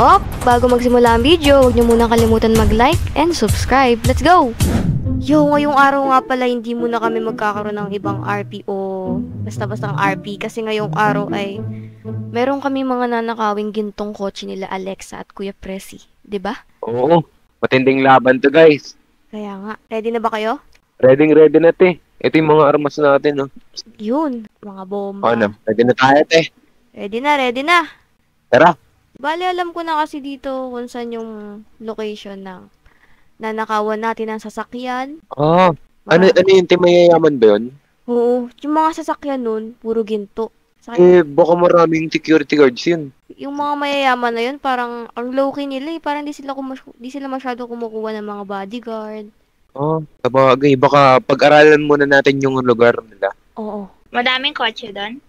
Bago magsimula ang video, huwag niyo muna kalimutan mag-like and subscribe. Let's go! Yo, ngayong araw nga pala hindi muna kami magkakaroon ng ibang RP o basta-basta ang RP kasi ngayong araw ay meron kami mga nanakawing gintong kotse nila Alexa at Kuya Presi, 'di ba? Oo, matinding laban to guys. Kaya nga, ready na ba kayo? Ready na te. Ito yung mga armas natin, no? Yun, mga bomba. Ano, ready na tayo te. Ready na, ready na. Tara. Bale, alam ko na kasi dito kung saan yung location ng nanakawan natin ng sasakyan. Oh, ano yung team mayayaman ba yun? Oo, yung mga sasakyan nun, puro ginto. Baka maraming security guards yun. Yung mga mayayaman na yun, parang ang low-key nila eh. Parang di sila masyado kumukuha ng mga bodyguard. Oh, sabagay. Baka pag-aralan muna natin yung lugar nila. Oo. Madaming kotse doon?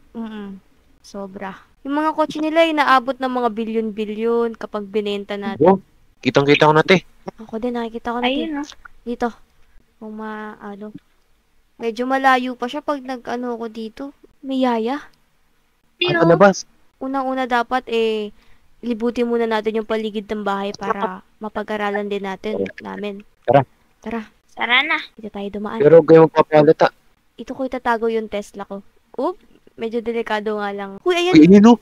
Sobra. Yung mga kotse nila ay naabot ng mga bilyon-bilyon kapag binenta natin. Oh, kitang-kita ko na te. Ako din, nakikita ko na Ayun, dito. Kung medyo malayo pa siya pag nag-ano ko dito. May yaya. Ano na bas? Unang-una dapat libutin muna natin yung paligid ng bahay para mapag-aralan din namin. Tara. Tara na. Dito tayo dumaan. Pero huwag kayo magpapalata. Ito ko itatago yung Tesla ko. Medyo delikado nga lang. Uy, ayan. Uy, no?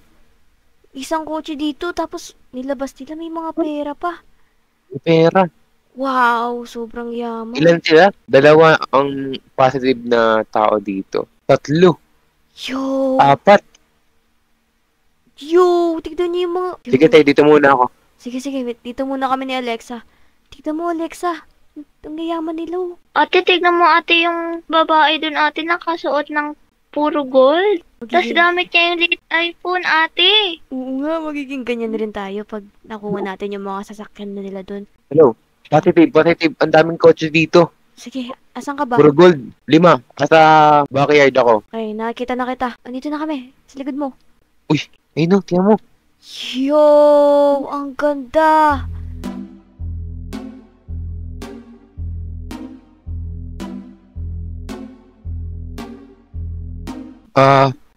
Isang kotse dito, tapos nilabas nila may mga pera pa. May pera. Wow, sobrang yaman. Ilan sila? Dalawa ang positive na tao dito. 3. Yo! 4. Yo! Tignan niyo yung mga... Sige tayo, dito muna ako. Sige, wait. Dito muna kami ni Alexa. Tignan mo, Alexa. Ang yayaman nila. Ate, tignan mo ate yung babae doon ate nakasuot ng puro gold. Tapos gamit niya yung lit iPhone ate. Oo nga, magiging ganyan rin tayo pag nakuha natin yung mga sasakyan na nila doon. Hello. Positive. Ang daming kotse dito. Sige, asan ka ba? Puro gold. 5. Nasa backyard ako. Okay, nakita na kita. Andito na kami. Sa likod mo. Uy, ayun no, tiyan mo. Yo! Ang ganda!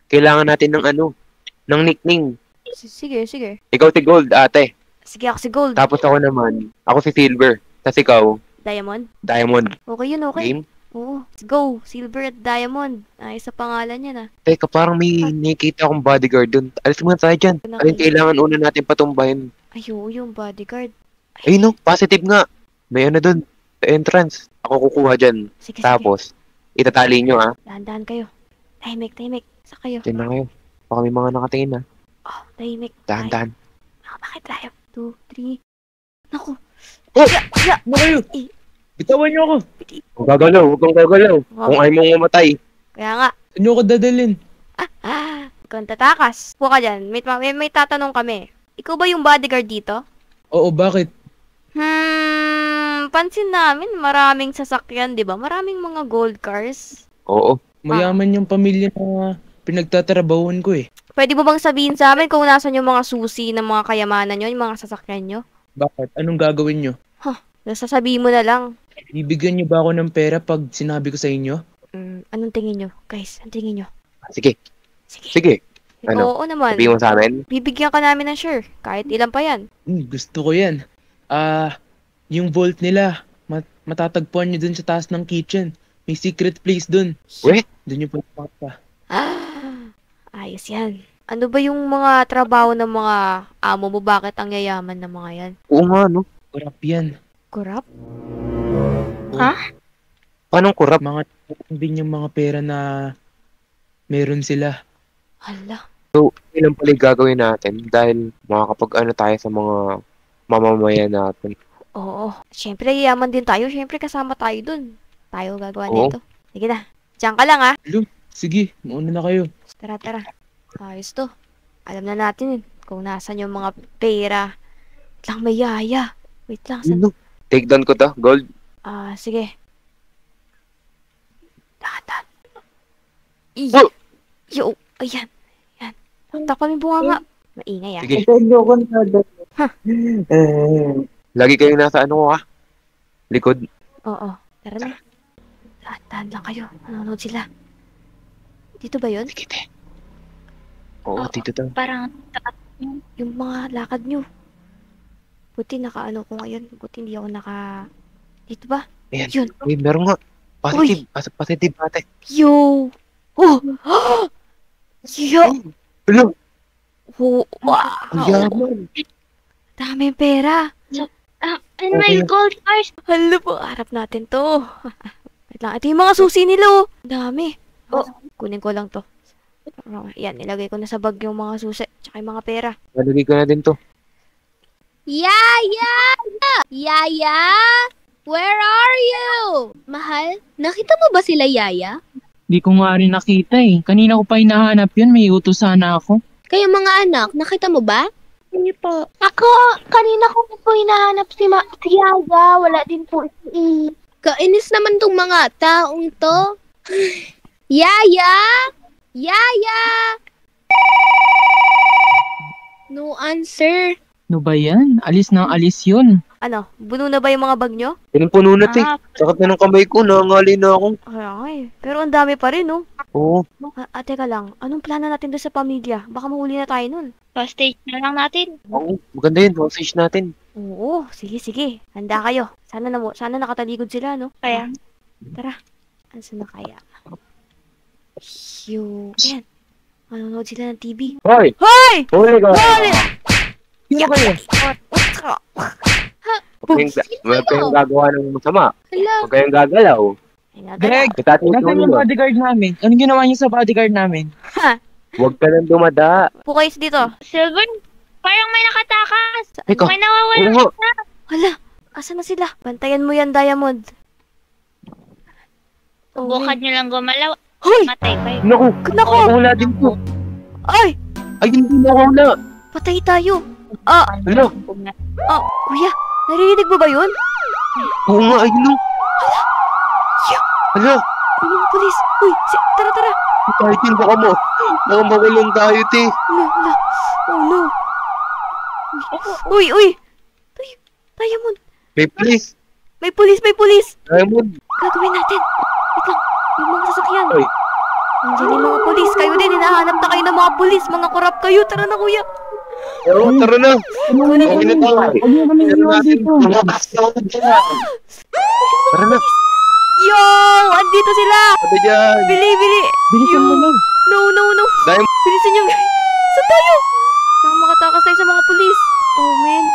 Kailangan natin ng nickname. Sige. Ikaw si Gold, ate. Sige, ako si Gold. Tapos ako si Silver. Tapos ikaw, Diamond? Diamond. Okay yun, okay. Game? Oo. Let's go. Silver at Diamond. Ayos sa pangalan yan ah. Teka, parang may nakikita akong bodyguard dun. Alis muna tayo dyan. Alin kailangan una natin patumbahin. Ayo, yung bodyguard. Ayun no, positive nga. May dun, sa entrance. Ako kukuha dyan. Sige. Tapos, itatali nyo Dahan-dahan kayo. Tahimik. Sa kayo. Diyan na kayo. Baka may mga nakatingin Tahimik. Dahan-dahan. Bakit tayo? 2, 3. Naku. Oh! Ano kayo? Bitawan niyo ako. Huwag kang gagalaw. Kung ayaw mong mamatay. Kaya nga. Saan niyo ako dadalhin? Kung tatakas. Huwag ka dyan. May tatanong kami. Ikaw ba yung bodyguard dito? Oo, bakit? Pansin namin maraming sasakyan, di ba? Maraming mga gold cars. Oo. Mayaman yung pamilya na pinagtatrabahuan ko eh. Pwede mo bang sabihin sa amin kung nasan yung mga susi ng mga kayamanan nyo, yung mga sasakyan nyo? Bakit? Anong gagawin niyo? Sasabihin mo na lang. Bibigyan niyo ba ako ng pera pag sinabi ko sa inyo? Anong tingin nyo? Guys, anong tingin nyo? Sige. Ano? Oo naman. Sabihin mo sa amin? Bibigyan ka namin ng sure. Kahit ilan pa yan. Gusto ko yan. Yung vault nila, matatagpuan niyo dun sa taas ng kitchen. May secret place dun. Weh? Dun yung pagpapa. Ayos yan. Ano ba yung mga trabaho ng mga amo mo? Bakit ang yayaman ng mga yan? Oo nga, no? Kurap yan. Kurap? Paano kurap? Mga din yung mga pera na meron sila. Hala. So, ilang pala yung gagawin natin dahil makakapag tayo sa mga mamamayan natin. Oo. Siyempre, yayaman din tayo. Siyempre, kasama tayo dun. Tayo gagawa Oo. nito. Sige na. Diyan ka lang ha. Sige, mauna na kayo. Tara. Ayos to. Alam na natin kung nasan yung mga pera. Wait lang, may yaya. Wait lang. No. Take down ko to, Gold. Sige. Dahan. Oh! Yo, ayan. Takpan yung bunga nga. Maingay ah. Sige. Lagi kayong nasa likod. Oo. Tara na. Dahan lang kayo. Nanonood sila. Dito ba yun? Sige, Oo, dito daw. Parang Yung mga lakad nyo. Buti nakaano ko ngayon. Buti hindi ako Dito ba? Ayan. Yun. Uy, meron nga. Positive. Positive ate. Yo! Oh! Yo! Ano? Oh, Ang wow! yaman. Daming pera. And my Okay. gold bars. Hala po, harap natin to. Wait lang, ito yung mga susi nila oh. Dami. Oh, kunin ko lang to. Yan, ilagay ko na sa bag yung mga susi, tsaka yung mga pera. Nalagay ko na din to. Yaya! Yaya! Where are you? Mahal, nakita mo ba sila Yaya? Di ko nga rin nakita eh. Kanina ko pa hinahanap yun, may utos sana ako. Kayo mga anak, nakita mo ba? Hindi po. Ako, kanina ko po hinahanap si Yaya. Wala din po si Kainis naman tong mga taong to. Yaya! Yaya! No answer. Ano ba yan? Alis ng alis yun. Ano, buno na ba yung mga bag nyo? Pinupuno na te. Sakit na ng kamay ko. Nangangali na ako. Kaya nga eh. Pero ang dami pa rin oh. Oo. Teka lang, anong plano natin doon sa pamilya? Baka mahuli na tayo nun. Hostage na lang natin. Oo. Maganda yun. Hostage natin. Oo, sige. Handa kayo. Sana nakataligod sila, no? Kaya, Tara. Ansa na kaya? Ayan. Manonood sila ng TV. Hoy! Hoy! Huli ka! Hoy! Sino kayo? Huwag kayong gagawa ng masama. Hala, Huwag kayong gagalaw. Greg! Itatin Nasaan yung mo. bodyguard namin? Anong ginawa niyo sa bodyguard namin? Huwag ka nang dumada. Pukay dito. Silver, parang may nakatakas. Ikaw. May nawawala. Oo nga. Hala, asa na sila? Bantayan mo yan, Diamond. Subukan nyo lang gumalaw. Hoy! Matay kayo. Naku. Nako! Wala din po. Ay! Ay, hindi na ako na. Patay tayo. Ano? Kuya, naririnig mo ba yun? Oo nga, ayun o. Hala. Yung mga polis. Uy, tara. Tayo din, baka makulong tayo, te. Hala. Oh no. Uy. Diamond. May police. May pulis. Diamond. Gagawin natin. Wait lang. Yung mga sasakyan. Oy. Nandiyan yung mga pulis. Kayo din, hinahanap na kayo ng mga pulis. Mga korap kayo. Tara na, kuya. Oo, tara na. Kunin Okay na tayo. Huwag niyo kami Tara iwan natin. dito. Tara na. Yo! Andito sila! Sabi dyan. Bili! Bilisan mo lang. No! Diamond. Bilisan niyo. Saan tayo? Nang makatakas tayo sa mga pulis. Oh, man.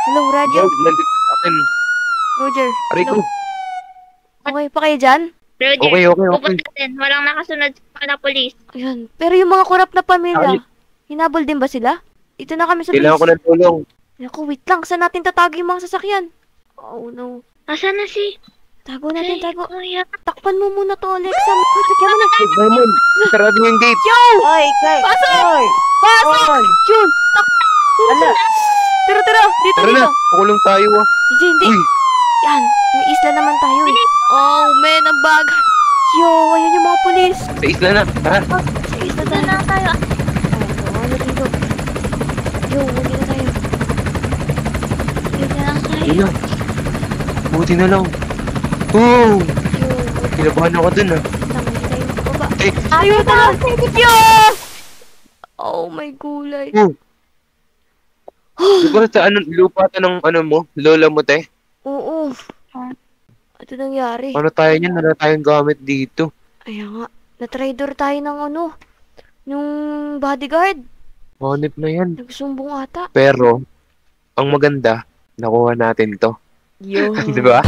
Hello, radio. Nandito sa akin. Roger. Aray ko. Okay pa kayo dyan? Roger, Okay. pupunta din. Walang nakasunod sa mga polis. Ayun. Pero yung mga korap na pamilya, hinabol din ba sila? Dito na kami sa Kailangan ko pulis. ng tulong. Naku, wait lang. Saan natin tatagi yung mga sasakyan? Oh, no. Asan na si Tago natin, tago. Kuya? Takpan mo muna to, Alexa. Sakyan mo na. Hey, Diamond. Sarado yung gate. Yo! Oy, Kay! Pasok! Oy! Pasok! Oy! Yun! Ala! Tara! Dito, Tara na. dito. Pakulong tayo ah. Hindi. Uy. Yan. May isla naman tayo eh. Oh, man. Ang bagal. Yo, ayan yung mga pulis. Sa isla na. Tara. Sa isla Doon tayo. lang tayo. Oh, ano dito? Yo, huli na tayo. Doon na lang tayo. Yun na. Buti na lang. Oh! Yo, Kinabahan ako dun ah. hindi tayo makababa. Eh, Ayun na! Yo! Oh, my gulay. di ba sa lupa ta ng mo? Lola mo, te? Oo. Ano nangyari? Ano tayo niyan? Wala tayong gamit dito. Ayan nga. Na-trader tayo ng yung bodyguard. Hanip na yan. Nagsumbong ata. Pero, ang maganda, nakuha natin to. Yo. Di ba?